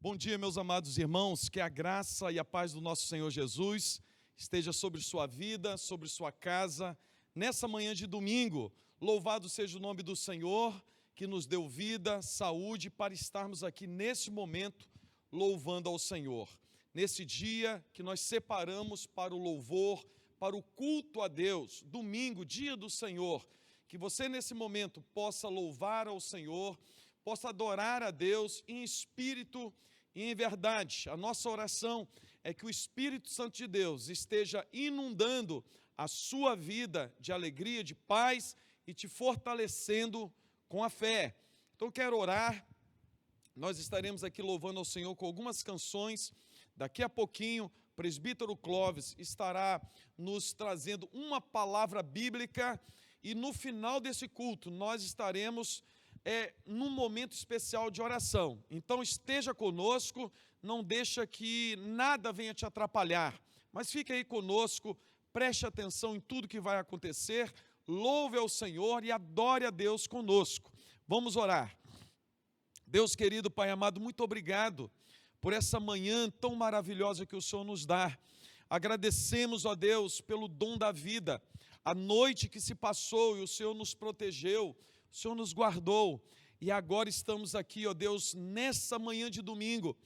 Bom dia, meus amados irmãos, que a graça e a paz do nosso Senhor Jesus esteja sobre sua vida, sobre sua casa, nessa manhã de domingo. Louvado seja o nome do Senhor, que nos deu vida, saúde, para estarmos aqui nesse momento, louvando ao Senhor. Nesse dia que nós separamos para o louvor, para o culto a Deus, domingo, dia do Senhor, que você nesse momento possa louvar ao Senhor, possa adorar a Deus em espírito e em verdade. A nossa oração é que o Espírito Santo de Deus esteja inundando a sua vida de alegria, de paz e te fortalecendo com a fé. Então eu quero orar, nós estaremos aqui louvando ao Senhor com algumas canções. Daqui a pouquinho, o presbítero Clóvis estará nos trazendo uma palavra bíblica e no final desse culto nós estaremos num momento especial de oração. Então esteja conosco, não deixa que nada venha te atrapalhar, mas fique aí conosco, preste atenção em tudo que vai acontecer, louve ao Senhor e adore a Deus conosco. Vamos orar. Deus querido, Pai amado, muito obrigado por essa manhã tão maravilhosa que o Senhor nos dá. Agradecemos, ó Deus, pelo dom da vida, a noite que se passou e o Senhor nos protegeu, o Senhor nos guardou, e agora estamos aqui, ó Deus, nessa manhã de domingo,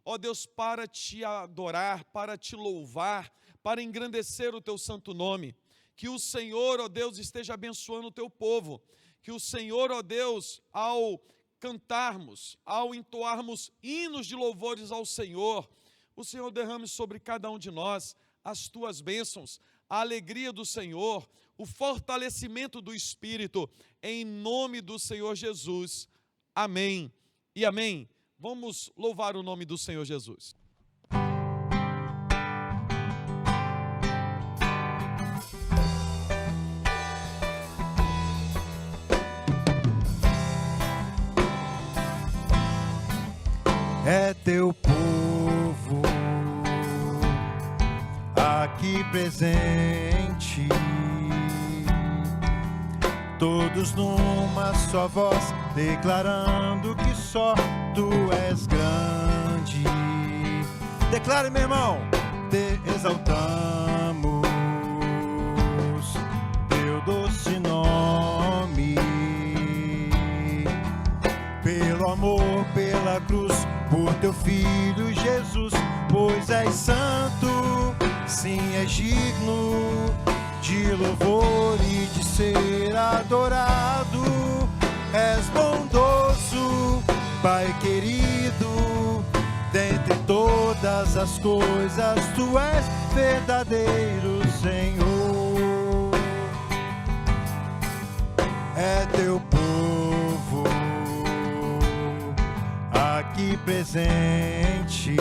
ó Deus, para te adorar, para te louvar, para engrandecer o teu santo nome. Que o Senhor, ó Deus, esteja abençoando o teu povo, que o Senhor, ó Deus, ao cantarmos, ao entoarmos hinos de louvores ao Senhor, o Senhor derrame sobre cada um de nós as tuas bênçãos, a alegria do Senhor, o fortalecimento do Espírito, em nome do Senhor Jesus. Amém e amém. Vamos louvar o nome do Senhor Jesus. É teu povo aqui presente, todos numa só voz, declarando que só tu és grande. Declare, meu irmão, te exaltamos, teu doce nome, pelo amor, pela cruz, por teu Filho Jesus, pois és santo, sim, és digno de louvor e de ser adorado. És bondoso, Pai querido, dentre todas as coisas, tu és verdadeiro Senhor. É teu povo aqui presente,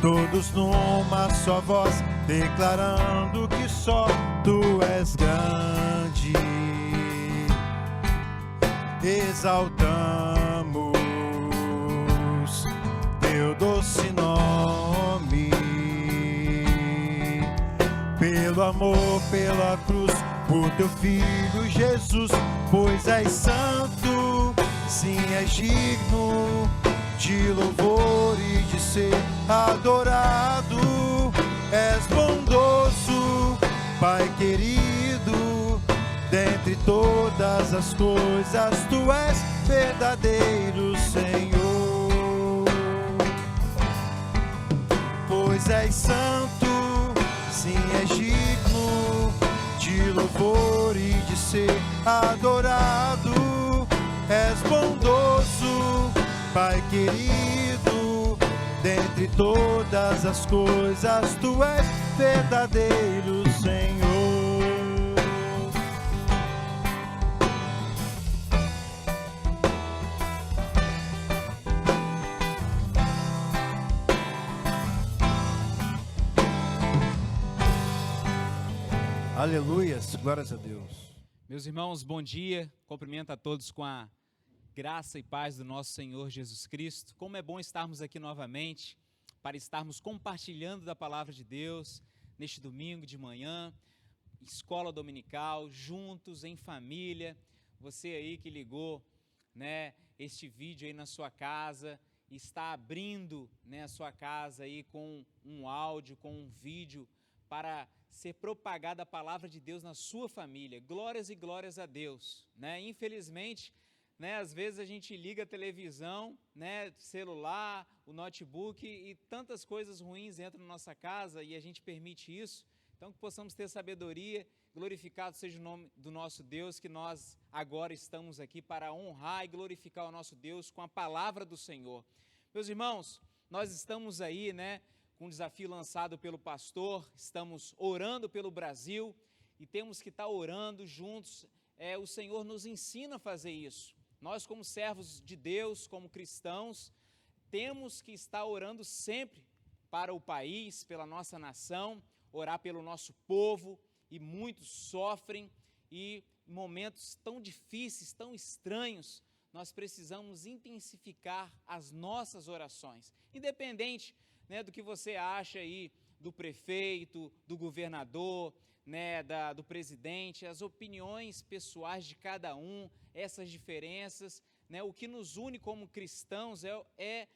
todos numa só voz, declarando que só tu és grande. Exaltamos teu doce nome, pelo amor, pela cruz, por teu Filho Jesus, pois és santo, sim, és digno de louvor e de ser adorado. És bondoso, Pai querido, dentre todas as coisas, tu és verdadeiro Senhor. Pois és santo, sim, és digno de louvor e de ser adorado. És bondoso, Pai querido, dentre todas as coisas, tu és verdadeiro Senhor. Aleluias, glórias a Deus. Meus irmãos, bom dia. Cumprimento a todos com a graça e paz do nosso Senhor Jesus Cristo. Como é bom estarmos aqui novamente para estarmos compartilhando da palavra de Deus neste domingo de manhã, escola dominical, juntos, em família. Você aí que ligou, né, este vídeo aí na sua casa, está abrindo, né, a sua casa aí com um áudio, com um vídeo, para ser propagada a palavra de Deus na sua família. Glórias e glórias a Deus, né? Infelizmente, né, às vezes a gente liga a televisão, né, celular, o notebook e tantas coisas ruins entram na nossa casa e a gente permite isso. Então, que possamos ter sabedoria, glorificado seja o nome do nosso Deus, que nós agora estamos aqui para honrar e glorificar o nosso Deus com a palavra do Senhor. Meus irmãos, nós estamos aí, né, com um desafio lançado pelo pastor, estamos orando pelo Brasil e temos que estar orando juntos. O Senhor nos ensina a fazer isso. Nós, como servos de Deus, como cristãos, temos que estar orando sempre para o país, pela nossa nação, orar pelo nosso povo, e muitos sofrem, e em momentos tão difíceis, tão estranhos, nós precisamos intensificar as nossas orações, independente, né, do que você acha aí do prefeito, do governador, né, do presidente, as opiniões pessoais de cada um, essas diferenças, né, o que nos une como cristãos é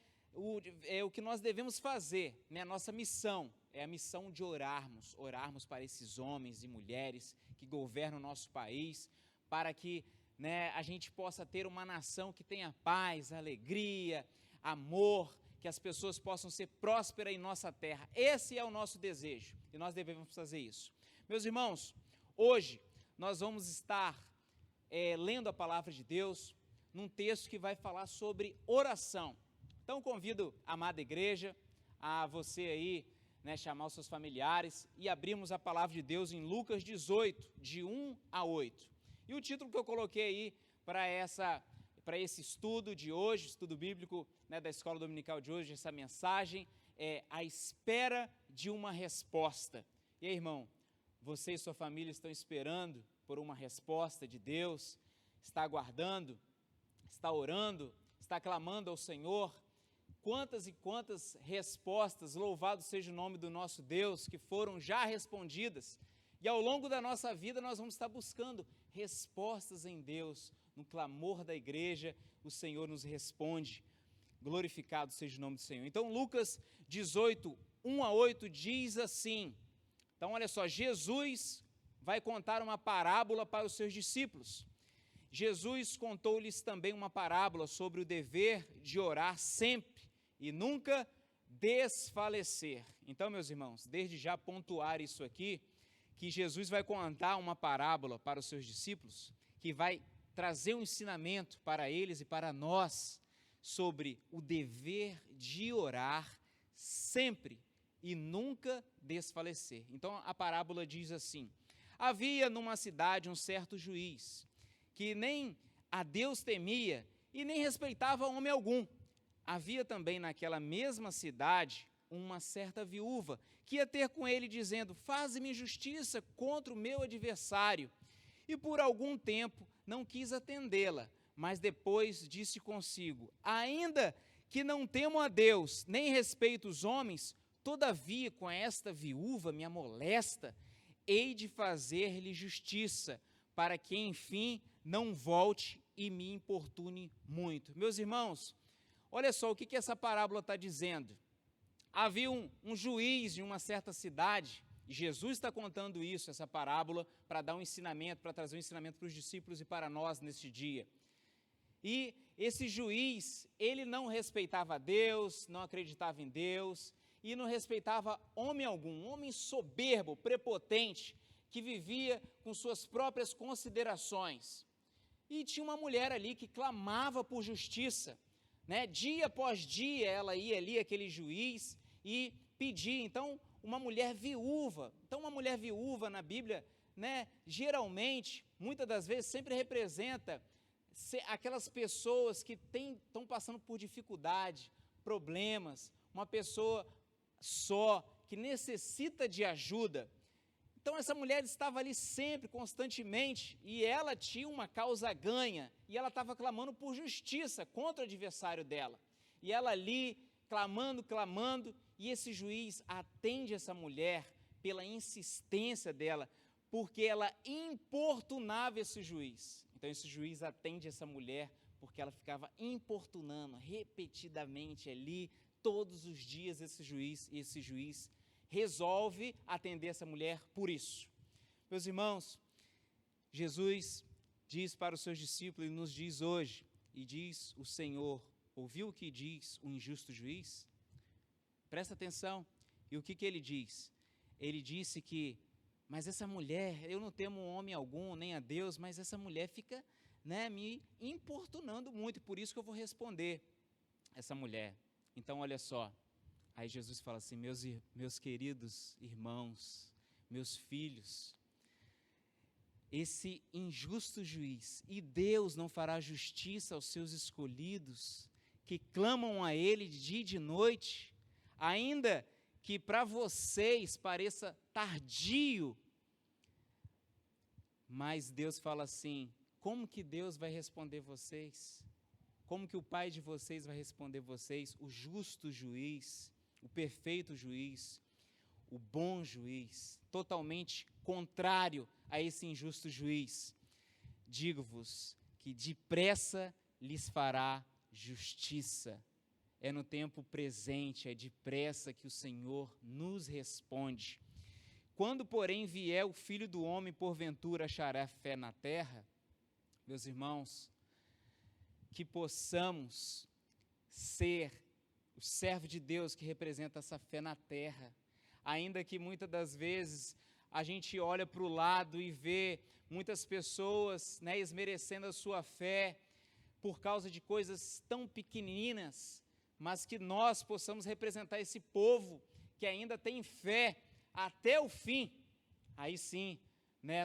o que nós devemos fazer, né, a nossa missão é a missão de orarmos para esses homens e mulheres que governam o nosso país, para que, né, a gente possa ter uma nação que tenha paz, alegria, amor, que as pessoas possam ser prósperas em nossa terra. Esse é o nosso desejo e nós devemos fazer isso. Meus irmãos, hoje nós vamos estar lendo a palavra de Deus num texto que vai falar sobre oração. Então convido a amada igreja, a você aí, né, chamar os seus familiares e abrirmos a palavra de Deus em Lucas 18, de 1 a 8. E o título que eu coloquei aí para esse estudo de hoje, estudo bíblico, né, da Escola Dominical de hoje, essa mensagem é a espera de uma resposta. E aí, irmão, você e sua família estão esperando por uma resposta de Deus, está aguardando, está orando, está clamando ao Senhor? Quantas e quantas respostas, louvado seja o nome do nosso Deus, que foram já respondidas. E ao longo da nossa vida nós vamos estar buscando respostas em Deus. No clamor da igreja, o Senhor nos responde. Glorificado seja o nome do Senhor. Então Lucas 18, 1 a 8 diz assim. Então olha só, Jesus vai contar uma parábola para os seus discípulos. Jesus contou-lhes também uma parábola sobre o dever de orar sempre e nunca desfalecer. Então, meus irmãos, desde já pontuar isso aqui, que Jesus vai contar uma parábola para os seus discípulos, que vai trazer um ensinamento para eles e para nós sobre o dever de orar sempre e nunca desfalecer. Então, a parábola diz assim: havia numa cidade um certo juiz, que nem a Deus temia e nem respeitava homem algum. Havia também naquela mesma cidade uma certa viúva, que ia ter com ele dizendo: faze-me justiça contra o meu adversário. E por algum tempo não quis atendê-la, mas depois disse consigo: ainda que não temo a Deus, nem respeito os homens, todavia com esta viúva me molesta, hei de fazer-lhe justiça, para que enfim não volte e me importune muito. Meus irmãos, olha só o que essa parábola está dizendo. Havia um juiz de uma certa cidade, e Jesus está contando isso, essa parábola, para dar um ensinamento, para trazer um ensinamento para os discípulos e para nós neste dia. E esse juiz, ele não respeitava Deus, não acreditava em Deus, e não respeitava homem algum, um homem soberbo, prepotente, que vivia com suas próprias considerações. E tinha uma mulher ali que clamava por justiça, né? Dia após dia ela ia ali, aquele juiz, e pedia. Então, uma mulher viúva. Então, uma mulher viúva na Bíblia, né, geralmente, muitas das vezes, sempre representa aquelas pessoas que estão passando por dificuldade, problemas, uma pessoa só, que necessita de ajuda. Então essa mulher estava ali sempre, constantemente, e ela tinha uma causa ganha, e ela estava clamando por justiça contra o adversário dela. E ela ali, clamando, e esse juiz atende essa mulher pela insistência dela, porque ela importunava esse juiz. Então esse juiz atende essa mulher porque ela ficava importunando repetidamente ali, todos os dias esse juiz resolve atender essa mulher por isso. Meus irmãos, Jesus diz para os seus discípulos e nos diz hoje, e diz o Senhor, ouviu o que diz o injusto juiz? Presta atenção, e o que ele diz? Ele disse que, mas essa mulher, eu não temo homem algum, nem a Deus, mas essa mulher fica, me importunando muito, por isso que eu vou responder essa mulher. Então olha só, aí Jesus fala assim, meus queridos irmãos, meus filhos, esse injusto juiz, e Deus não fará justiça aos seus escolhidos, que clamam a Ele de dia e de noite, ainda que para vocês pareça tardio, mas Deus fala assim, como que Deus vai responder vocês? Como que o Pai de vocês vai responder vocês? O justo juiz, o perfeito juiz, o bom juiz, totalmente contrário a esse injusto juiz. Digo-vos que depressa lhes fará justiça. É no tempo presente, é depressa que o Senhor nos responde. Quando, porém, vier o Filho do Homem, porventura achará fé na terra? Meus irmãos, que possamos ser o servo de Deus que representa essa fé na terra, ainda que muitas das vezes a gente olha para o lado e vê muitas pessoas esmerecendo a sua fé por causa de coisas tão pequeninas, mas que nós possamos representar esse povo que ainda tem fé até o fim. Aí sim,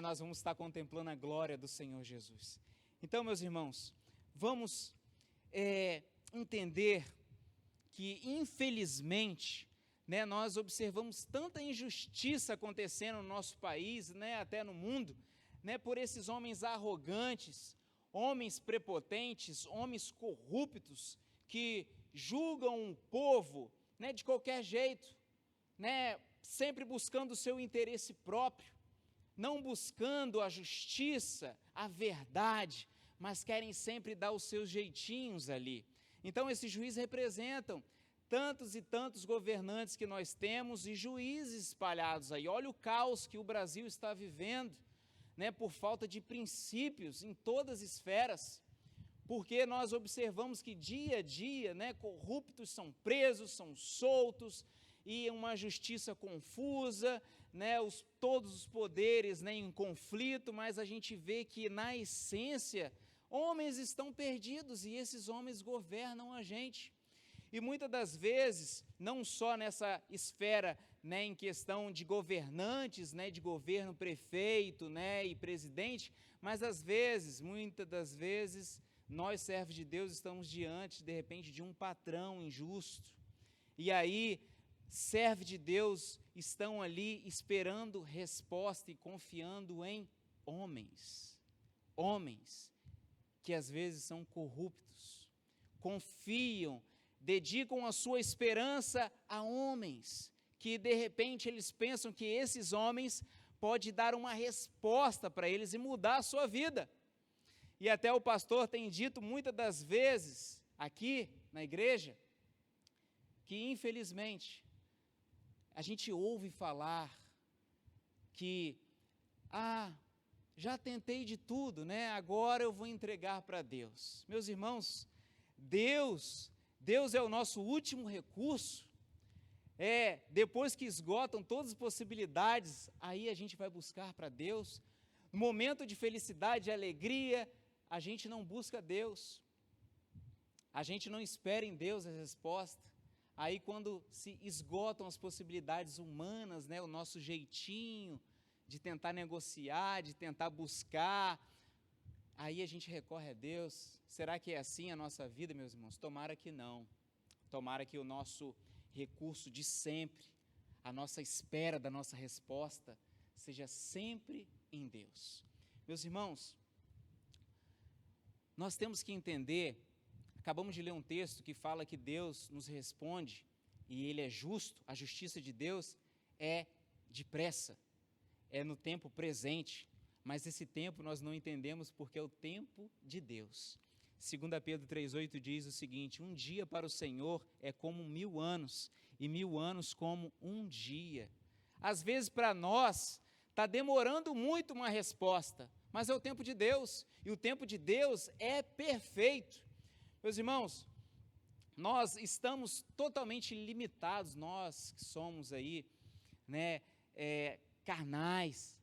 nós vamos estar contemplando a glória do Senhor Jesus. Então, meus irmãos, vamos entender que, infelizmente, nós observamos tanta injustiça acontecendo no nosso país, até no mundo, por esses homens arrogantes, homens prepotentes, homens corruptos, que julgam o povo de qualquer jeito, sempre buscando o seu interesse próprio, não buscando a justiça, a verdade, mas querem sempre dar os seus jeitinhos ali. Então, esses juízes representam tantos e tantos governantes que nós temos e juízes espalhados aí. Olha o caos que o Brasil está vivendo, por falta de princípios em todas as esferas, porque nós observamos que dia a dia, corruptos são presos, são soltos, e uma justiça confusa, todos os poderes em conflito, mas a gente vê que na essência, homens estão perdidos e esses homens governam a gente. E muitas das vezes, não só nessa esfera, em questão de governantes, de governo, prefeito, e presidente, mas às vezes, muitas das vezes, nós, servos de Deus, estamos diante, de repente, de um patrão injusto. E aí, servos de Deus estão ali esperando resposta e confiando em homens que às vezes são corruptos, confiam, dedicam a sua esperança a homens, que de repente eles pensam que esses homens podem dar uma resposta para eles e mudar a sua vida. E até o pastor tem dito muitas das vezes, aqui na igreja, que infelizmente, a gente ouve falar que, já tentei de tudo, agora eu vou entregar para Deus. Meus irmãos, Deus é o nosso último recurso. Depois que esgotam todas as possibilidades, aí a gente vai buscar para Deus. No momento de felicidade e alegria, a gente não busca Deus. A gente não espera em Deus a resposta. Aí quando se esgotam as possibilidades humanas, o nosso jeitinho de tentar negociar, de tentar buscar, aí a gente recorre a Deus. Será que é assim a nossa vida, meus irmãos? Tomara que não. Tomara que o nosso recurso de sempre, a nossa espera da nossa resposta, seja sempre em Deus. Meus irmãos, nós temos que entender, acabamos de ler um texto que fala que Deus nos responde e Ele é justo, a justiça de Deus é depressa, é no tempo presente, mas esse tempo nós não entendemos porque é o tempo de Deus. 2 Pedro 3,8 diz o seguinte: um dia para o Senhor é como 1000 anos, e 1000 anos como um dia. Às vezes para nós está demorando muito uma resposta, mas é o tempo de Deus, e o tempo de Deus é perfeito. Meus irmãos, nós estamos totalmente limitados, nós que somos aí, né, carnais,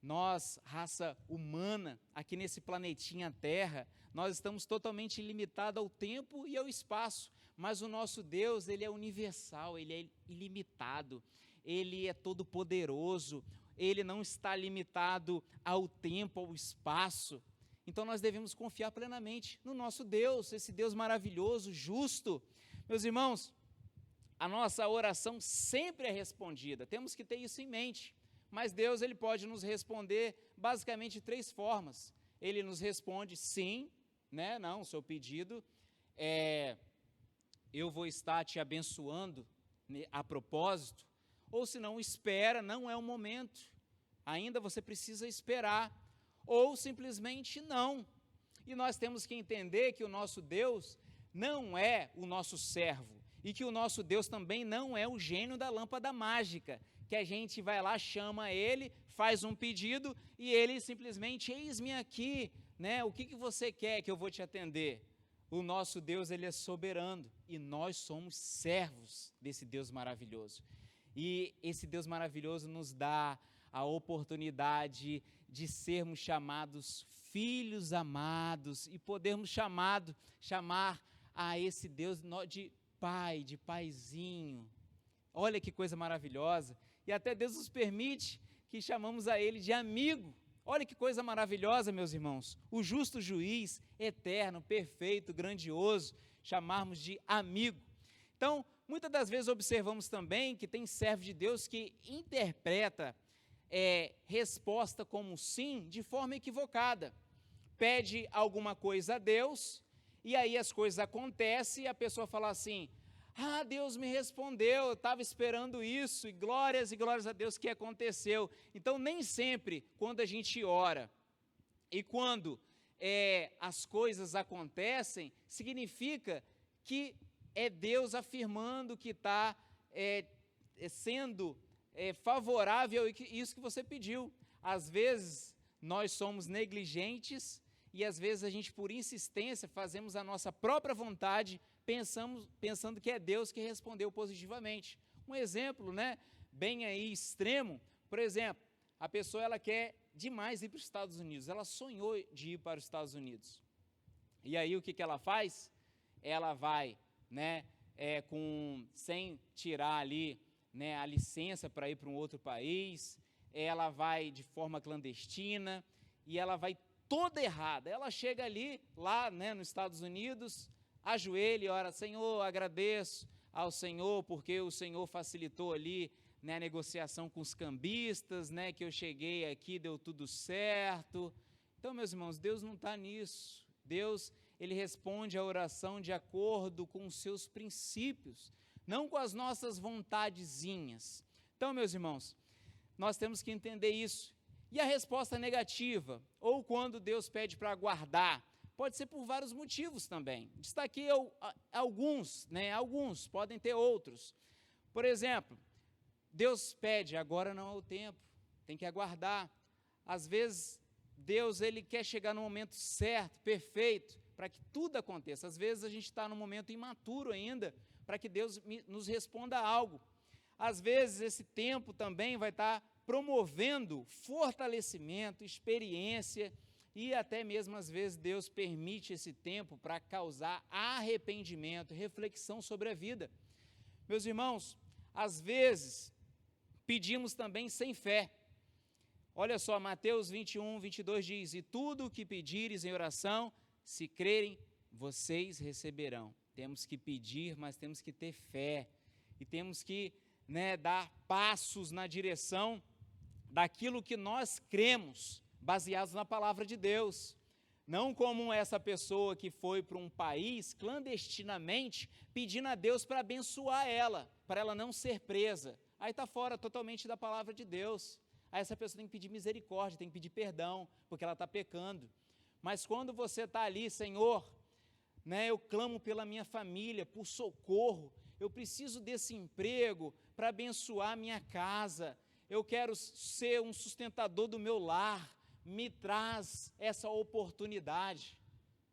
nós, raça humana, aqui nesse planetinha Terra, nós estamos totalmente limitados ao tempo e ao espaço, mas o nosso Deus, Ele é universal, Ele é ilimitado, Ele é todo poderoso, Ele não está limitado ao tempo, ao espaço. Então nós devemos confiar plenamente no nosso Deus, esse Deus maravilhoso, justo. Meus irmãos, a nossa oração sempre é respondida, temos que ter isso em mente. Mas Deus, Ele pode nos responder basicamente de 3 formas. Ele nos responde sim, né? Não, o seu pedido eu vou estar te abençoando a propósito. Ou se não, espera, não é o momento. Ainda você precisa esperar. Ou simplesmente não. E nós temos que entender que o nosso Deus não é o nosso servo. E que o nosso Deus também não é o gênio da lâmpada mágica, que a gente vai lá, chama ele, faz um pedido e ele simplesmente, eis-me aqui, né? O que você quer que eu vou te atender? O nosso Deus, Ele é soberano e nós somos servos desse Deus maravilhoso. E esse Deus maravilhoso nos dá a oportunidade de sermos chamados filhos amados e podermos chamar a esse Deus de pai, de paizinho. Olha que coisa maravilhosa. E até Deus nos permite que chamamos a Ele de amigo. Olha que coisa maravilhosa, meus irmãos. O justo juiz, eterno, perfeito, grandioso, chamarmos de amigo. Então, muitas das vezes observamos também que tem servo de Deus que interpreta resposta como sim de forma equivocada. Pede alguma coisa a Deus, e aí as coisas acontecem e a pessoa fala assim: ah, Deus me respondeu, eu estava esperando isso, e glórias a Deus que aconteceu. Então, nem sempre, quando a gente ora, e quando as coisas acontecem, significa que é Deus afirmando que está sendo favorável a isso que você pediu. Às vezes, nós somos negligentes, e às vezes a gente, por insistência, fazemos a nossa própria vontade, pensando que é Deus que respondeu positivamente. Um exemplo, né, bem aí extremo, por exemplo, a pessoa ela quer demais ir para os Estados Unidos, ela sonhou de ir para os Estados Unidos. E aí o que ela faz? Ela vai, né, sem tirar ali, né, a licença para ir para um outro país, ela vai de forma clandestina e ela vai toda errada. Ela chega lá, né, nos Estados Unidos, ajoelha e ora: Senhor, agradeço ao Senhor porque o Senhor facilitou ali, né, a negociação com os cambistas, né, que eu cheguei aqui, deu tudo certo. Então, meus irmãos, Deus não está nisso. Deus, Ele responde a oração de acordo com os seus princípios, não com as nossas vontadezinhas. Então, meus irmãos, nós temos que entender isso. E a resposta negativa, ou quando Deus pede para aguardar, pode ser por vários motivos também. Destaquei alguns, né? Alguns, podem ter outros. Por exemplo, Deus pede, agora não é o tempo, tem que aguardar. Às vezes, Deus, Ele quer chegar no momento certo, perfeito, para que tudo aconteça. Às vezes a gente está num momento imaturo ainda, para que Deus nos responda algo. Às vezes esse tempo também vai estar promovendo fortalecimento, experiência, e até mesmo às vezes Deus permite esse tempo para causar arrependimento, reflexão sobre a vida. Meus irmãos, às vezes pedimos também sem fé. Olha só, Mateus 21, 22 diz: e tudo o que pedires em oração, se crerem, vocês receberão. Temos que pedir, mas temos que ter fé, e temos que, né, dar passos na direção daquilo que nós cremos, baseados na palavra de Deus. Não como essa pessoa que foi para um país clandestinamente, pedindo a Deus para abençoar ela, para ela não ser presa. Aí está fora totalmente da palavra de Deus. Aí essa pessoa tem que pedir misericórdia, tem que pedir perdão, porque ela está pecando. Mas quando você está ali: Senhor, né? Eu clamo pela minha família, por socorro, eu preciso desse emprego para abençoar a minha casa, eu quero ser um sustentador do meu lar, me traz essa oportunidade.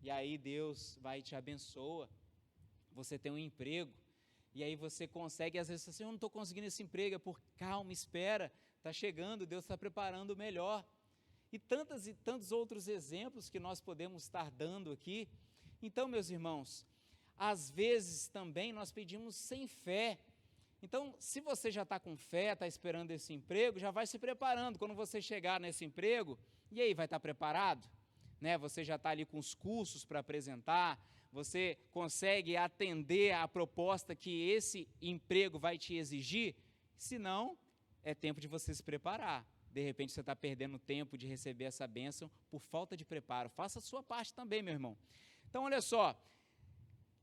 E aí Deus vai e te abençoa, você tem um emprego, e aí você consegue, às vezes assim, eu não estou conseguindo esse emprego, é por calma, espera, está chegando, Deus está preparando o melhor. E tantos outros exemplos que nós podemos estar dando aqui. Então, meus irmãos, às vezes também nós pedimos sem fé. Então, se você já está com fé, está esperando esse emprego, já vai se preparando. Quando você chegar nesse emprego, e aí, vai estar preparado? Né? Você já está ali com os cursos para apresentar, você consegue atender à proposta que esse emprego vai te exigir? Se não, é tempo de você se preparar. De repente você está perdendo tempo de receber essa bênção por falta de preparo. Faça a sua parte também, meu irmão. Então, olha só,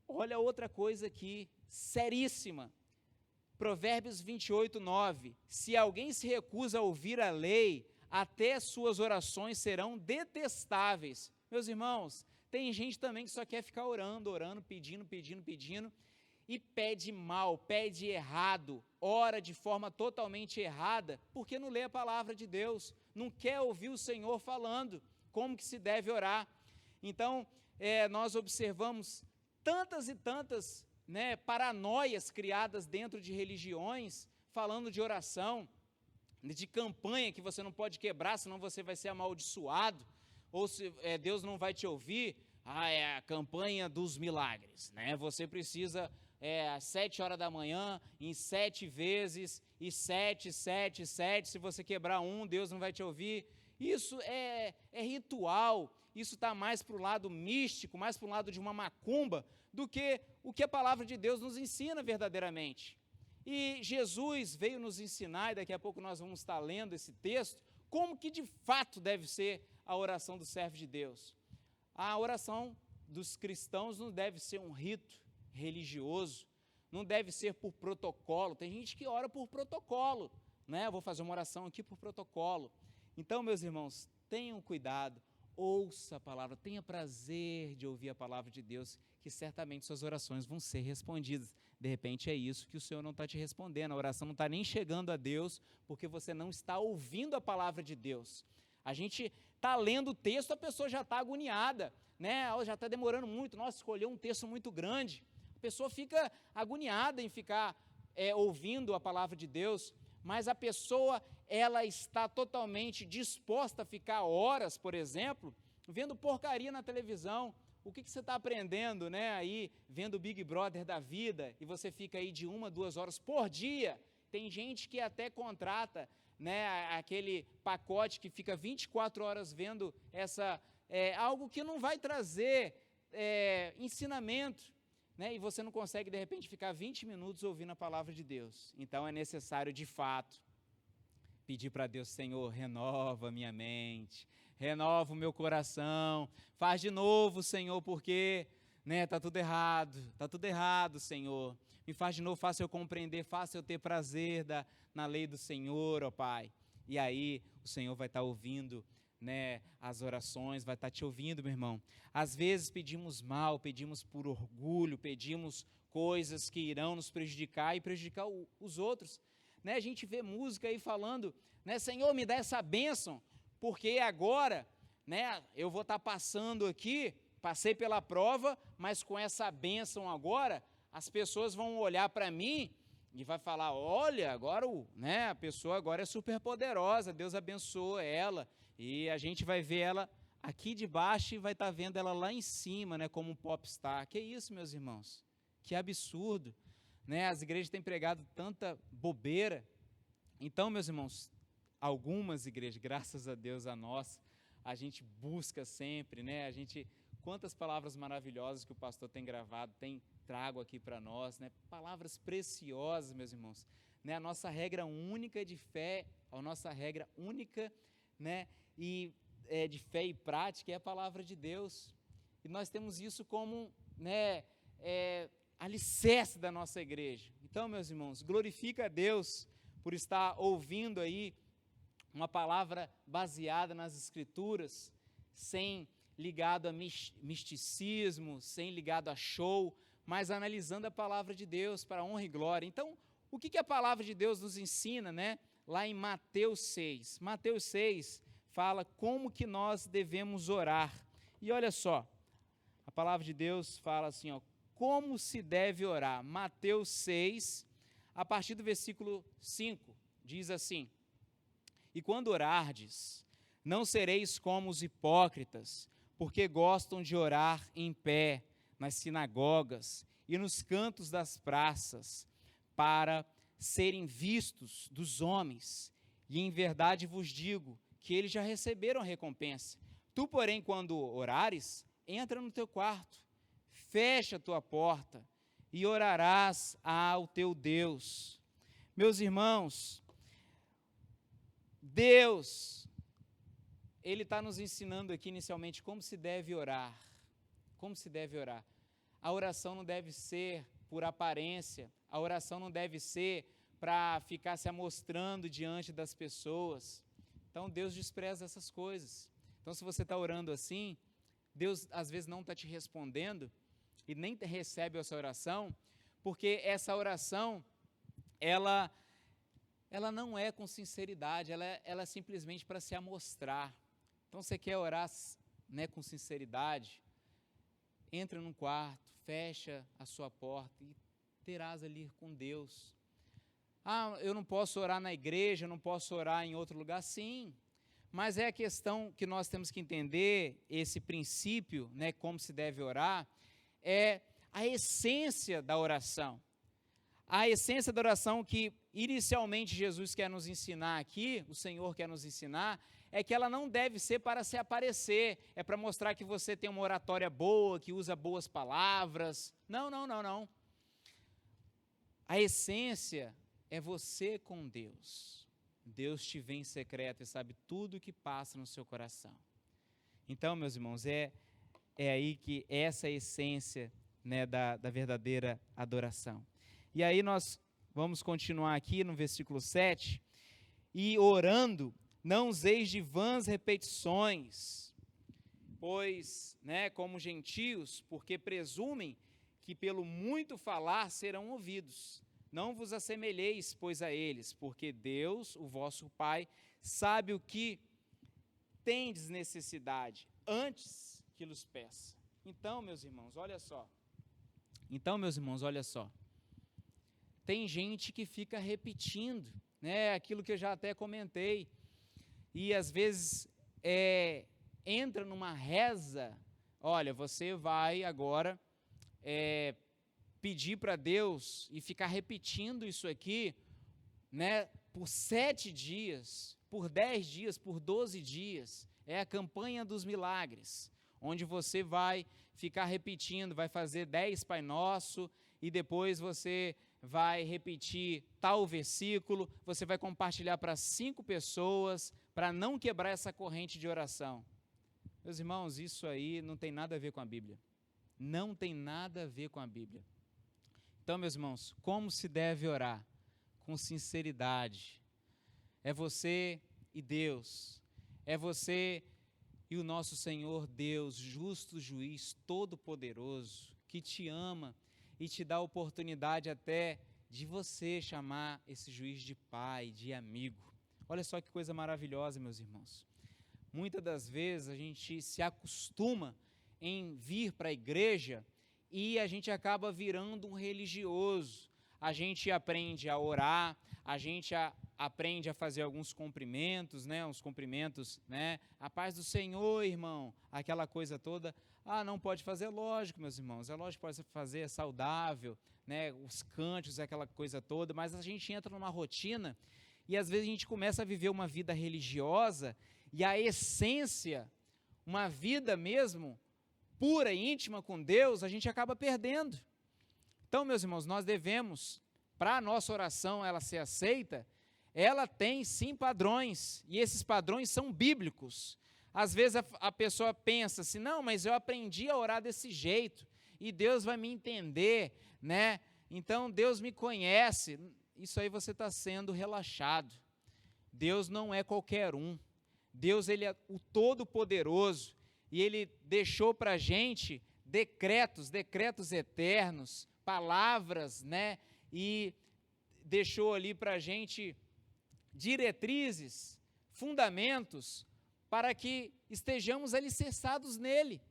olha outra coisa aqui, seríssima. Provérbios 28, 9. Se alguém se recusa a ouvir a lei, até suas orações serão detestáveis. Meus irmãos, tem gente também que só quer ficar orando, pedindo, e pede mal, pede errado, ora de forma totalmente errada, porque não lê a palavra de Deus, não quer ouvir o Senhor falando como que se deve orar. Então, nós observamos tantas e tantas, né, paranoias criadas dentro de religiões, falando de oração, de campanha que você não pode quebrar, senão você vai ser amaldiçoado, ou se Deus não vai te ouvir. É a campanha dos milagres, né? Você precisa às 7 horas da manhã, em 7 vezes, e 7, se você quebrar um, Deus não vai te ouvir. Isso é ritual, isso está mais para o lado místico, mais para o lado de uma macumba, do que o que a palavra de Deus nos ensina verdadeiramente. E Jesus veio nos ensinar, e daqui a pouco nós vamos estar lendo esse texto, como que de fato deve ser a oração do servo de Deus. A oração dos cristãos não deve ser um rito religioso, não deve ser por protocolo. Tem gente que ora por protocolo, né? Eu vou fazer uma oração aqui por protocolo. Então, meus irmãos, tenham cuidado, ouça a palavra, tenha prazer de ouvir a palavra de Deus, que certamente suas orações vão ser respondidas. De repente é isso que o Senhor não está te respondendo, a oração não está nem chegando a Deus, porque você não está ouvindo a palavra de Deus. A gente está lendo o texto, a pessoa já está agoniada, né? Já está demorando muito, nossa, escolheu um texto muito grande. A pessoa fica agoniada em ficar ouvindo a palavra de Deus, mas a pessoa, ela está totalmente disposta a ficar horas, por exemplo, vendo porcaria na televisão. O que você está aprendendo, né? Aí, vendo o Big Brother da vida, e você fica aí de 1 a 2 horas por dia. Tem gente que até contrata, né, aquele pacote que fica 24 horas vendo algo que não vai trazer ensinamento, né, e você não consegue, de repente, ficar 20 minutos ouvindo a palavra de Deus. Então, é necessário, de fato, pedir para Deus: Senhor, renova minha mente, renova o meu coração, faz de novo, Senhor, porque está tudo errado, Senhor. Me faz de novo, faça eu compreender, faça eu ter prazer na lei do Senhor, ó Pai. E aí o Senhor vai estar ouvindo, né, as orações, vai estar te ouvindo, meu irmão. Às vezes pedimos mal, pedimos por orgulho, pedimos coisas que irão nos prejudicar e prejudicar os outros. Né? A gente vê música aí falando, né, Senhor, me dá essa bênção, porque agora, né, eu vou estar passando aqui, passei pela prova, mas com essa bênção agora, as pessoas vão olhar para mim e vai falar: olha, agora a pessoa agora é super poderosa, Deus abençoa ela, e a gente vai ver ela aqui de baixo e vai estar vendo ela lá em cima, né, como um popstar. Que isso, meus irmãos? Que absurdo, né? As igrejas têm pregado tanta bobeira. Então, meus irmãos, algumas igrejas, graças a Deus a nossa, a gente busca sempre, né? Quantas palavras maravilhosas que o pastor tem gravado, tem trago aqui para nós, né? Palavras preciosas, meus irmãos, né? A nossa regra única de fé, a nossa regra única, né, de fé e prática é a palavra de Deus. E nós temos isso como, né, alicerce da nossa igreja. Então, meus irmãos, glorifica a Deus por estar ouvindo aí uma palavra baseada nas Escrituras, sem ligado a misticismo, sem ligado a show, mas analisando a palavra de Deus para a honra e glória. Então, o que a palavra de Deus nos ensina, né? Lá em Mateus 6. Mateus 6 fala como que nós devemos orar. E olha só, a palavra de Deus fala assim, ó, como se deve orar. Mateus 6, a partir do versículo 5, diz assim: E quando orardes, não sereis como os hipócritas, porque gostam de orar em pé, nas sinagogas e nos cantos das praças, para serem vistos dos homens. E em verdade vos digo que eles já receberam a recompensa. Tu, porém, quando orares, entra no teu quarto, fecha a tua porta e orarás ao teu Deus. Meus irmãos, Deus, Ele está nos ensinando aqui inicialmente como se deve orar. Como se deve orar. A oração não deve ser por aparência, a oração não deve ser para ficar se amostrando diante das pessoas. Então Deus despreza essas coisas. Então se você está orando assim, Deus às vezes não está te respondendo e nem recebe essa oração, porque essa oração, ela não é com sinceridade, ela é simplesmente para se amostrar. Então você quer orar, né, com sinceridade, entra num quarto, fecha a sua porta e terás ali com Deus. Ah, eu não posso orar na igreja, eu não posso orar em outro lugar. Sim, mas é a questão que nós temos que entender, esse princípio, né, como se deve orar, é a essência da oração. A essência da oração que inicialmente Jesus quer nos ensinar aqui, o Senhor quer nos ensinar, é que ela não deve ser para se aparecer, é para mostrar que você tem uma oratória boa, que usa boas palavras. Não. A essência é você com Deus. Deus te vê em secreto e sabe tudo o que passa no seu coração. Então, meus irmãos, é aí que essa é a essência, né, da verdadeira adoração. E aí nós vamos continuar aqui no versículo 7. E orando, não useis de vãs repetições, pois, né, como gentios, porque presumem que pelo muito falar serão ouvidos. Não vos assemelheis, pois, a eles, porque Deus, o vosso Pai, sabe o que tendes necessidade, antes que los peça. Então, meus irmãos, olha só. Tem gente que fica repetindo, né, aquilo que eu já até comentei, e às vezes entra numa reza. Olha, você vai agora pedir para Deus e ficar repetindo isso aqui, né, por 7 dias, por 10 dias, por 12 dias. É a campanha dos milagres, onde você vai ficar repetindo, vai fazer 10 Pai Nosso, e depois você vai repetir tal versículo, você vai compartilhar para 5 pessoas, para não quebrar essa corrente de oração. Meus irmãos, isso aí não tem nada a ver com a Bíblia. Não tem nada a ver com a Bíblia. Então, meus irmãos, como se deve orar? Com sinceridade. É você e Deus. É você e o nosso Senhor Deus, justo juiz, todo-poderoso, que te ama e te dá a oportunidade até de você chamar esse juiz de pai, de amigo. Olha só que coisa maravilhosa, meus irmãos. Muitas das vezes a gente se acostuma em vir para a igreja e a gente acaba virando um religioso. A gente aprende a orar, a gente aprende a fazer alguns cumprimentos, né? Uns cumprimentos, né? A paz do Senhor, irmão, aquela coisa toda. Ah, não pode fazer, lógico, meus irmãos, é lógico que pode fazer, é saudável, né? Os cânticos, aquela coisa toda, mas a gente entra numa rotina e às vezes a gente começa a viver uma vida religiosa e a essência, uma vida mesmo pura e íntima com Deus, a gente acaba perdendo. Então, meus irmãos, nós devemos, para a nossa oração ela ser aceita, ela tem sim padrões, e esses padrões são bíblicos. Às vezes a pessoa pensa assim, não, mas eu aprendi a orar desse jeito, e Deus vai me entender, né? Então Deus me conhece. Isso aí você está sendo relaxado. Deus não é qualquer um. Deus, Ele é o Todo-Poderoso, e Ele deixou para a gente decretos eternos, palavras, né? E deixou ali para a gente diretrizes, fundamentos, para que estejamos alicerçados nele.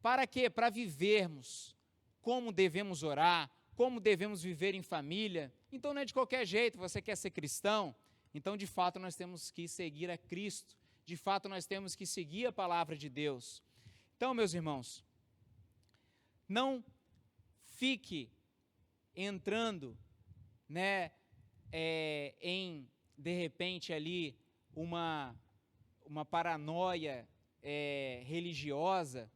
Para quê? Para vivermos como devemos orar, como devemos viver em família. Então não é de qualquer jeito, você quer ser cristão, então de fato nós temos que seguir a Cristo, de fato nós temos que seguir a palavra de Deus. Então, meus irmãos, não fique entrando, né, em, de repente, ali, uma paranoia religiosa,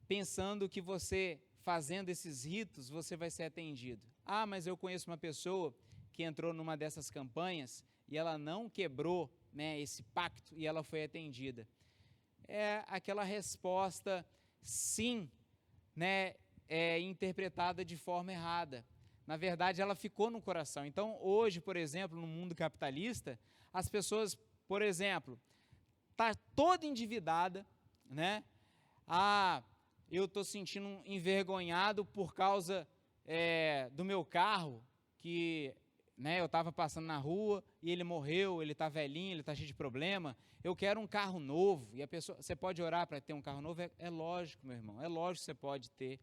pensando que você, fazendo esses ritos, você vai ser atendido. Ah, mas eu conheço uma pessoa que entrou numa dessas campanhas e ela não quebrou, né, esse pacto e ela foi atendida. É aquela resposta, sim, né, interpretada de forma errada. Na verdade, ela ficou no coração. Então, hoje, por exemplo, no mundo capitalista, as pessoas, por exemplo, tá toda endividada, né? Ah, eu estou sentindo envergonhado por causa do meu carro, que, né, eu estava passando na rua e ele morreu, ele está velhinho, ele está cheio de problema, eu quero um carro novo. E a pessoa, você pode orar para ter um carro novo? É lógico, meu irmão, é lógico que você pode ter.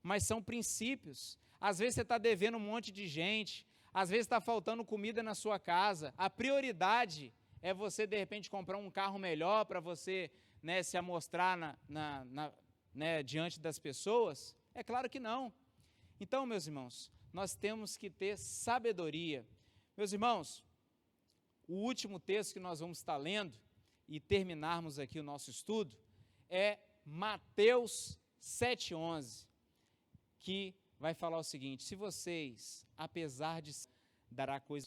Mas são princípios. Às vezes você está devendo um monte de gente, às vezes está faltando comida na sua casa. A prioridade é você, de repente, comprar um carro melhor para você, né, se amostrar né, diante das pessoas? É claro que não. Então, meus irmãos, nós temos que ter sabedoria. Meus irmãos, o último texto que nós vamos estar lendo e terminarmos aqui o nosso estudo é Mateus 7,11, que vai falar o seguinte: se vocês, apesar de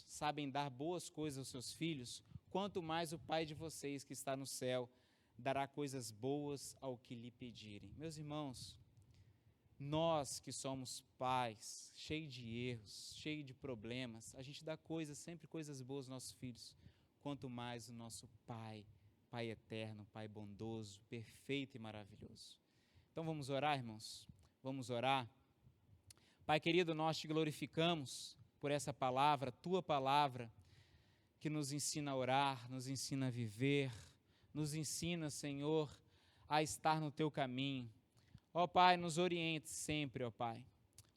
sabem dar boas coisas aos seus filhos, quanto mais o Pai de vocês que está no céu dará coisas boas ao que lhe pedirem. Meus irmãos, nós que somos pais, cheios de erros, cheios de problemas, a gente dá sempre coisas boas aos nossos filhos, quanto mais o nosso Pai, Pai eterno, Pai bondoso, perfeito e maravilhoso. Então vamos orar, irmãos? Vamos orar? Pai querido, nós te glorificamos por essa palavra, tua palavra, que nos ensina a orar, nos ensina a viver, nos ensina, Senhor, a estar no teu caminho. Ó Pai, nos oriente sempre, ó Pai.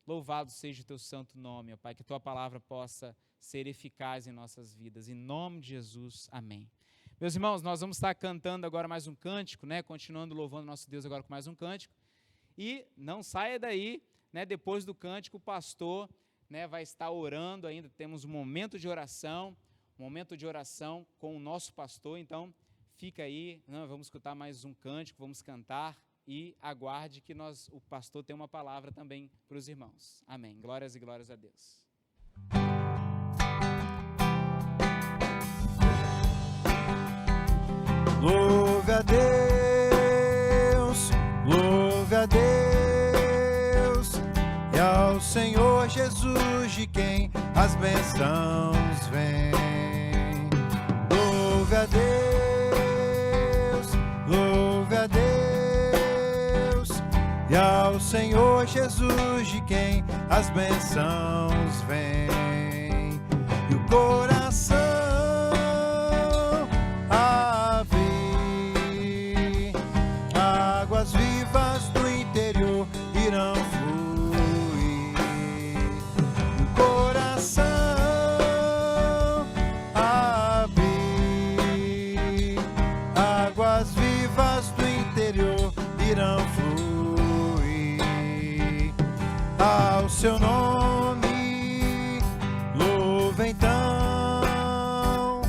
Louvado seja o teu santo nome, ó Pai, que a tua palavra possa ser eficaz em nossas vidas. Em nome de Jesus, amém. Meus irmãos, nós vamos estar cantando agora mais um cântico, né? Continuando louvando nosso Deus agora com mais um cântico. E não saia daí, né? Depois do cântico, o pastor, né, vai estar orando ainda. Temos um momento de oração com o nosso pastor. Então, fica aí, né? Vamos escutar mais um cântico, vamos cantar. E aguarde que o pastor tem uma palavra também para os irmãos. Amém. Glórias e glórias a Deus. Louve a Deus, louve a Deus, e ao Senhor Jesus de quem as bênçãos vêm. Louve a Deus, louve a Deus, e ao Senhor Jesus de quem as bênçãos vêm. E o coração abre, águas vivas do interior irão fluir. E o coração abre, águas vivas do interior irão fluir. Ao seu nome, louva então,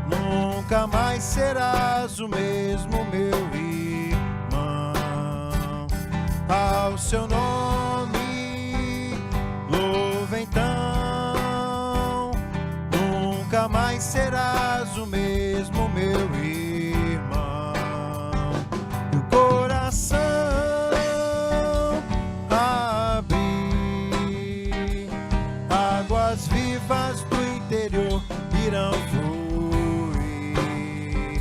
nunca mais serás o mesmo, meu irmão. Ao seu nome, louva então, nunca mais serás o mesmo, meu irmão. E o coração águas vivas do interior irão fluir.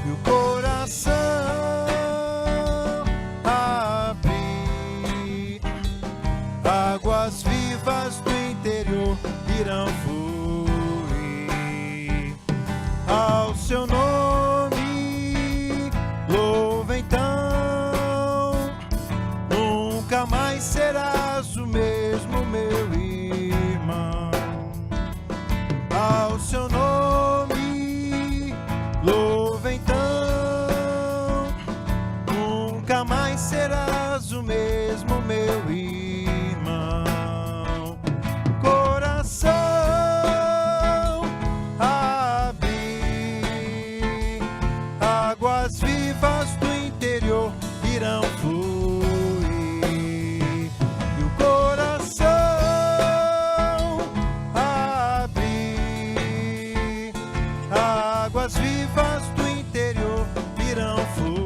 E o coração interior irão fluir. Ao seu nome, louva então, nunca mais serás o mesmo, meu irmão. Ao seu nome, louva então, nunca mais serás o mesmo, meu irmão. Coração, abre, águas vivas do interior irão fluir. E o coração, abre, águas vivas do interior irão fluir.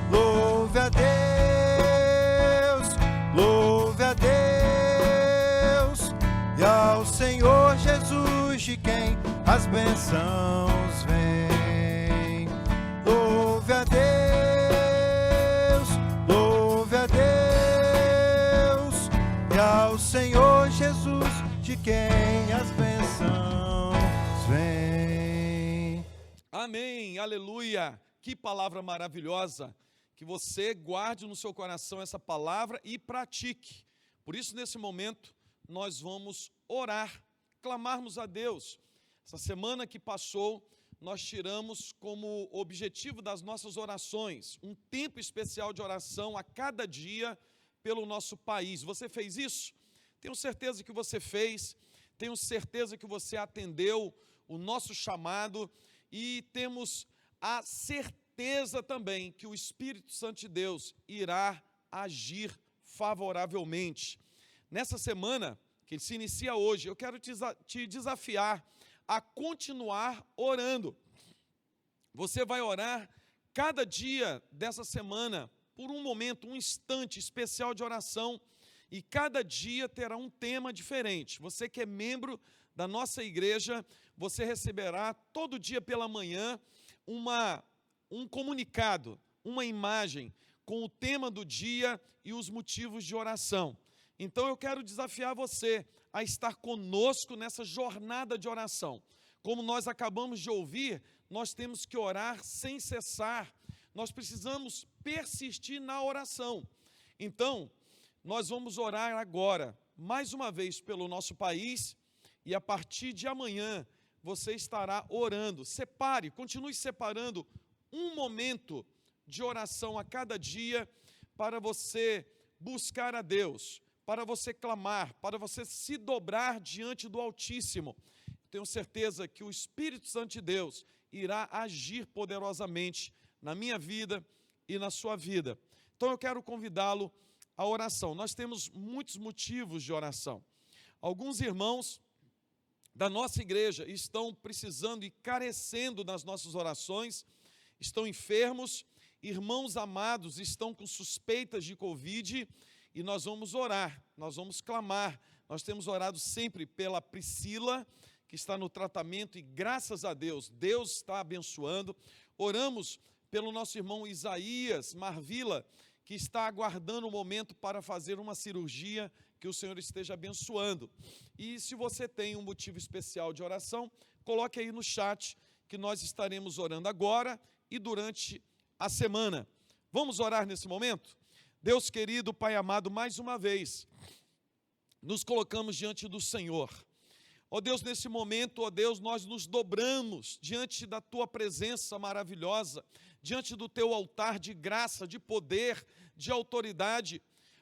Louve a Deus, louve a Deus, e ao Senhor Jesus, de quem as bênçãos vêm. Louve a Deus, louve a Deus, e ao Senhor Jesus, de quem as bênçãos vêm. Amém, aleluia. Que palavra maravilhosa. Que você guarde no seu coração essa palavra e pratique. Por isso, nesse momento, nós vamos orar, clamarmos a Deus. Essa semana que passou, nós tiramos como objetivo das nossas orações um tempo especial de oração a cada dia pelo nosso país. Você fez isso? Tenho certeza que você fez, tenho certeza que você atendeu o nosso chamado e temos a certeza também que o Espírito Santo de Deus irá agir favoravelmente. Nessa semana, que se inicia hoje, eu quero te desafiar a continuar orando. Você vai orar cada dia dessa semana por um momento, um instante especial de oração, e cada dia terá um tema diferente. Você que é membro da nossa igreja, você receberá todo dia pela manhã um comunicado, uma imagem com o tema do dia e os motivos de oração. Então eu quero desafiar você a estar conosco nessa jornada de oração. Como nós acabamos de ouvir, nós temos que orar sem cessar. Nós precisamos persistir na oração. Então, nós vamos orar agora, mais uma vez, pelo nosso país, e a partir de amanhã, você estará orando. Separe, continue separando um momento de oração a cada dia para você buscar a Deus, para você clamar, para você se dobrar diante do Altíssimo. Tenho certeza que o Espírito Santo de Deus irá agir poderosamente na minha vida e na sua vida. Então eu quero convidá-lo à oração. Nós temos muitos motivos de oração. Alguns irmãos da nossa igreja estão precisando e carecendo das nossas orações, estão enfermos, irmãos amados estão com suspeitas de Covid, e nós vamos orar, nós vamos clamar. Nós temos orado sempre pela Priscila, que está no tratamento, e graças a Deus, Deus está abençoando. Oramos pelo nosso irmão Isaías Marvila, que está aguardando o momento para fazer uma cirurgia, que o Senhor esteja abençoando. E se você tem um motivo especial de oração, coloque aí no chat, que nós estaremos orando agora e durante a semana. Vamos orar nesse momento? Deus querido, Pai amado, mais uma vez, nos colocamos diante do Senhor. Ó Deus, nesse momento, ó Deus, nós nos dobramos diante da Tua presença maravilhosa, diante do Teu altar de graça, de poder, de autoridade,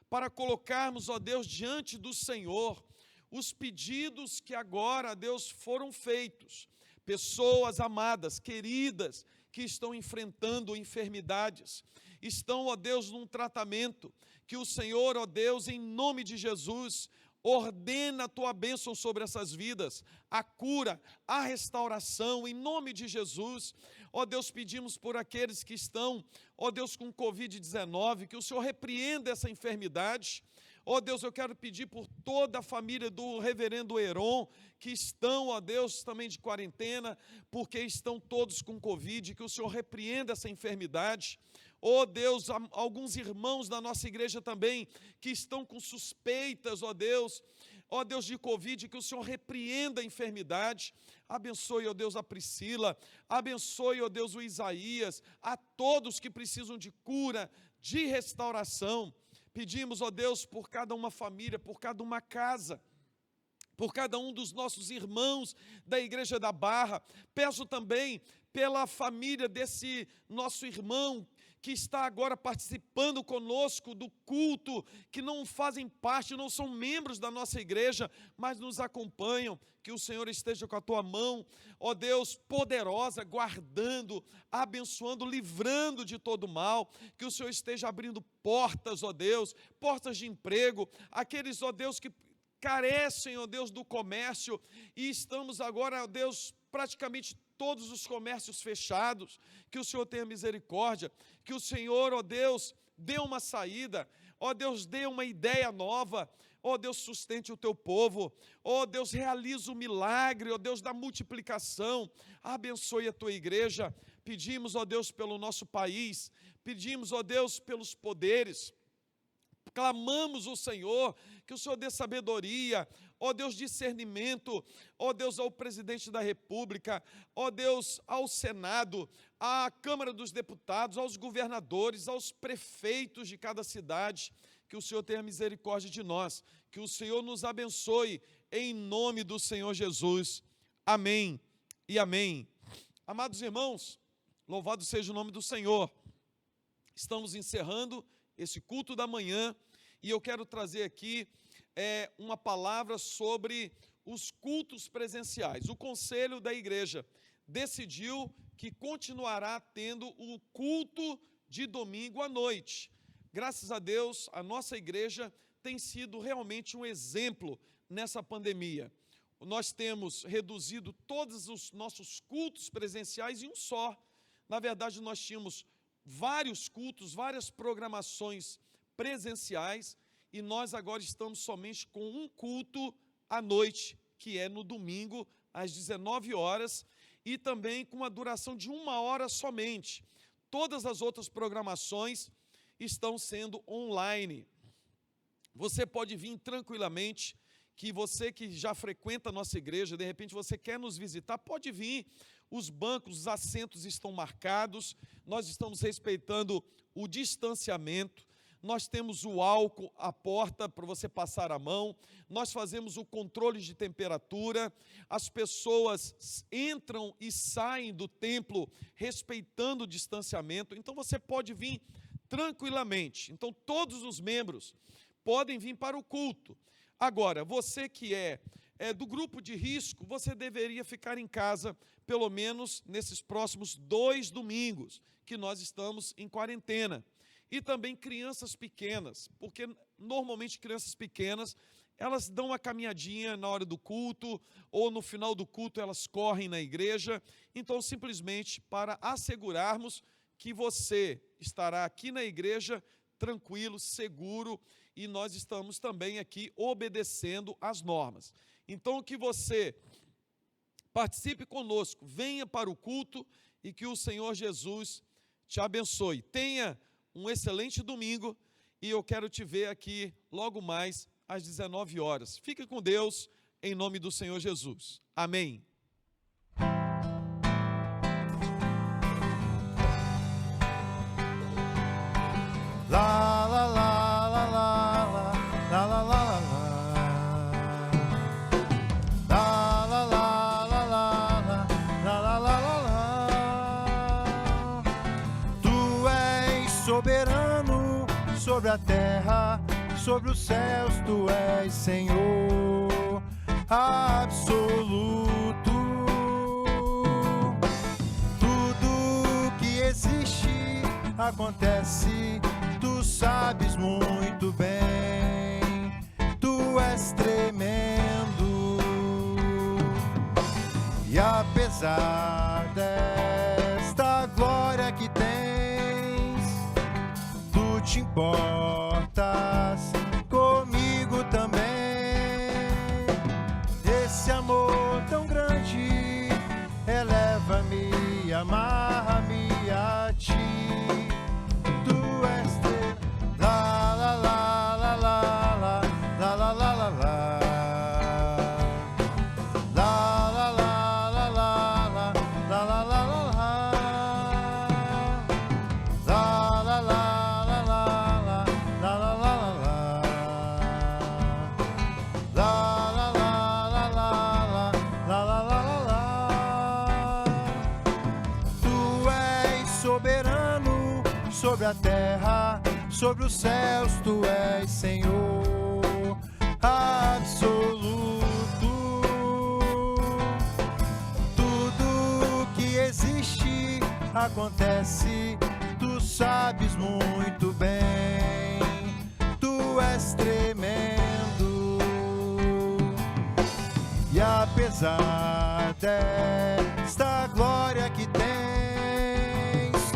para colocarmos, ó Deus, diante do Senhor, os pedidos que agora, ó Deus, foram feitos. Pessoas amadas, queridas, que estão enfrentando enfermidades, estão, ó Deus, num tratamento, que o Senhor, ó Deus, em nome de Jesus, ordena a Tua bênção sobre essas vidas, a cura, a restauração, em nome de Jesus. Ó Deus, pedimos por aqueles que estão, ó Deus, com Covid-19, que o Senhor repreenda essa enfermidade. Ó Deus, eu quero pedir por toda a família do reverendo Heron, que estão, ó Deus, também de quarentena, porque estão todos com Covid, que o Senhor repreenda essa enfermidade. ó Deus, alguns irmãos da nossa igreja também, que estão com suspeitas, ó Deus, de Covid, que o Senhor repreenda a enfermidade. Abençoe, ó Deus, a Priscila, abençoe, ó Deus, o Isaías, a todos que precisam de cura, de restauração. Pedimos, ó Deus, por cada uma família, por cada uma casa, por cada um dos nossos irmãos da Igreja da Barra. Peço também pela família desse nosso irmão que está agora participando conosco do culto, que não fazem parte, não são membros da nossa igreja, mas nos acompanham. Que o Senhor esteja com a tua mão, ó Deus, poderosa, guardando, abençoando, livrando de todo mal. Que o Senhor esteja abrindo portas, ó Deus, portas de emprego, aqueles, ó Deus, que carecem, ó Deus, do comércio, e estamos agora, ó Deus, praticamente todos os comércios fechados. Que o Senhor tenha misericórdia, que o Senhor, ó Deus, dê uma saída, ó Deus, dê uma ideia nova, ó Deus, sustente o teu povo, ó Deus, realiza o milagre, ó Deus, da multiplicação, abençoe a tua igreja. Pedimos, ó Deus, pelo nosso país, pedimos, ó Deus, pelos poderes, clamamos o Senhor, que o Senhor dê sabedoria, ó Deus, discernimento, ó Deus, ao presidente da República, ó Deus, ao Senado, à Câmara dos Deputados, aos governadores, aos prefeitos de cada cidade. Que o Senhor tenha misericórdia de nós, que o Senhor nos abençoe, em nome do Senhor Jesus. Amém e amém. Amados irmãos, louvado seja o nome do Senhor. Estamos encerrando esse culto da manhã, e eu quero trazer aqui uma palavra sobre os cultos presenciais. O conselho da igreja decidiu que continuará tendo o culto de domingo à noite. Graças a Deus, a nossa igreja tem sido realmente um exemplo nessa pandemia. Nós temos reduzido todos os nossos cultos presenciais em um só. Na verdade, nós tínhamos vários cultos, várias programações presenciais, e nós agora estamos somente com um culto à noite, que é no domingo, às 19 horas, e também com uma duração de 1 hora somente. Todas as outras programações estão sendo online. Você pode vir tranquilamente, que você que já frequenta a nossa igreja, de repente você quer nos visitar, pode vir. Os bancos, os assentos estão marcados, nós estamos respeitando o distanciamento, nós temos o álcool à porta para você passar a mão, nós fazemos o controle de temperatura, as pessoas entram e saem do templo respeitando o distanciamento. Então você pode vir tranquilamente. Então todos os membros podem vir para o culto. Agora, você que é do grupo de risco, você deveria ficar em casa pelo menos nesses próximos 2 domingos, que nós estamos em quarentena. E também crianças pequenas, porque normalmente crianças pequenas, elas dão uma caminhadinha na hora do culto, ou no final do culto elas correm na igreja. Então, simplesmente para assegurarmos que você estará aqui na igreja tranquilo, seguro, e nós estamos também aqui obedecendo às normas. Então, que você participe conosco, venha para o culto, e que o Senhor Jesus te abençoe. Tenha um excelente domingo, e eu quero te ver aqui logo mais às 19 horas. Fique com Deus, em nome do Senhor Jesus. Amém. La la la la la la la la la la la la la la la la la. Tu és soberano sobre a terra, sobre os céus. Tu és Senhor absoluto. Tudo que existe acontece, tu sabes muito bem, tu és tremendo. E apesar desta glória que tens, tu te importas comigo também. Esse amor tão grande eleva-me, amarra-me a ti. la la. La la la la la la la la la la la. La la la la la la la la la la. La la la la la la la la la. Tu és soberano sobre a terra, sobre os céus, tu és Senhor absoluto. Tudo que existe acontece, tu sabes muito bem. Tu és tremendo. E apesar desta glória que tens,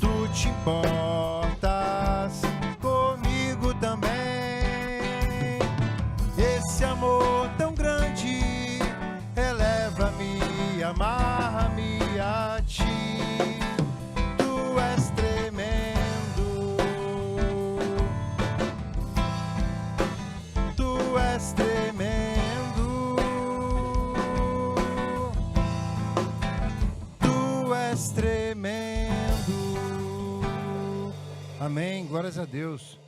tu te importas comigo também. Esse amor tão grande eleva-me, amarra-me a ti. Tu és tremendo. Tu és tremendo. Tu és tremendo. Amém. Glórias a Deus.